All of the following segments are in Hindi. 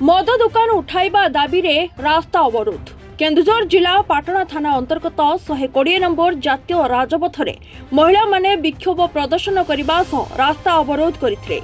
मद दुकान उठाइबा दाबी रे रास्ता अवरोध। केन्दुझर जिला पाटना थाना अंतर्गत 120 नंबर जातीय राजपथरे महिला माने विक्षोभ प्रदर्शन करने सह रास्ता अवरोध करथिले।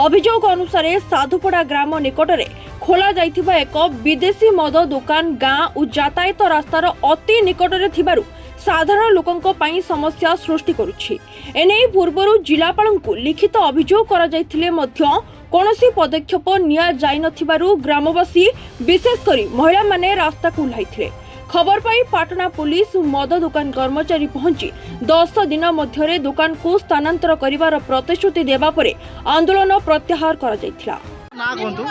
अभियोग अनुसार साधुपड़ा ग्राम निकटरे खोला जाइथिबा एक विदेशी मद दुकान गाँ और यातायात रास्तार अति निकटरे थिबारु साधारण लोकंक पई समस्या सृष्टि करुछि। एने पूर्वरु जिलापालंकु लिखित अभियोग करा जाइथिले मध्य कौनसी पदक्षेप निया जाई नथिबारु ग्रामवासी विशेषकर महिला माने रास्ता को ओह्लाइथिले। खबर पाई पाटना पुलिस मद दुकान कर्मचारी पहुंची 10 दिन मध्यरे दुकान को स्थानांतर करिवार प्रतिश्रुति देबा परे आंदोलन प्रत्याहार करा जाइथिला। ना कोंतु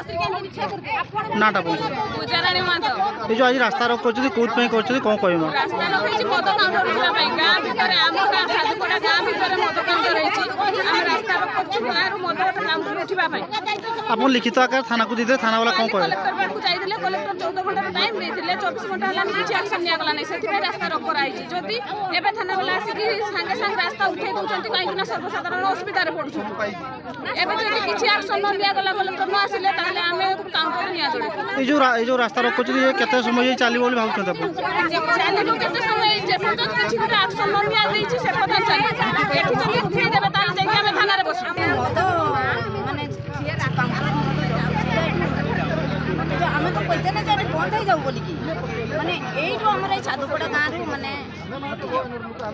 नाटा बोलतो पूजाराणी माधव ए जो आज रास्ता रोक करछथि कोत पे करछथि कोन कहइमा रास्ता रोक होइछि मद काउंटर उठला पई गां भितरे आमो गां साधुपड़ा गां भितरे मद काउंटर होइछि हम रास्ता रोक करछु गांरु मद काउंटर उठिबा पई आपन लिखित आकार थाना को दिदे थाना वाला कोन कहले कलेक्टर पाखु जाइदिले कलेक्टर 14 घंटा टाइम देइदिले 24 घंटा हला किछि एक्शन निया गला नै सेति रास्ता रोक कराइछि जदि एबे थाना वाला आसी संगे संग रास्ता उठै दउछन्ति काई कि ना सर्वसाधारण असुविधा रे पडुछु एबे जदि किछि एक्शन न लिया गला कलेक्टर न आसिले ताले आमे काउंटर निया जडे ए जो रास्ता रोक करछथि केते समय चाली बोली भाबछन आपन चाली केते समय जे पର୍ଯ୍यंत किछि गोटे एक्शन न निया दैछि से पता चाली एठी जदि उठै देबे ताले जाई आमे थाना रे बसु माने आम तो कहते ना जे बंद हो जाऊ बोली कि माने एई जो हमर साधुपड़ा गाँ रु माने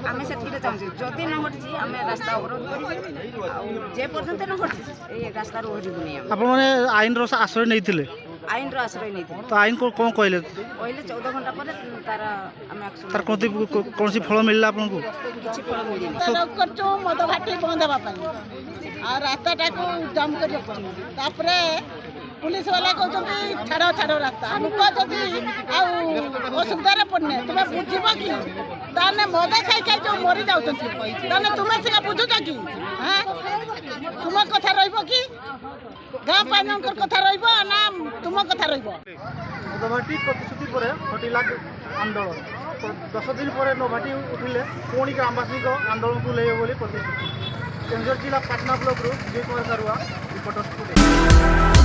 आम से चाहूँ जदि न हटि आम रास्ता अवरोध कर जे पर्यंत न हटि ए रास्ता ओहरिबुनी आपन माने आईन रो आश्रय नैथिले आईन रो आश्रय नहीं तो आईन को कोन कहले कहले 14 घंटा पर तार आम तार कोनसी फल मिलला आपन को किछि फल मिलिनी रोक करछो मद घाटी बंद हेबा पई आ रास्ता टाको जाम कर रखछु तापरे पुलिस वाला कहते छाड़ रास्ता लोक जदि असुविधा पड़ने तुम्हें बुझब कि ताने मद खाई खाई जो मरी जाऊँ ताने तुम्हें सीना बुझुच कि हाँ तुम कथा रही कि गाँ पाइन कथा ना तुम कथा नोभाटी प्रतिश्रुति पर हटिला आंदोलन 10 दिन पर नोभाटी उठिले पुणी ग्रामवासी आंदोलन को ले प्रतिश्रुति केन्दुझर जिला पाटना ब्लॉक विजय कुमार दारुआ रिपोर्टर।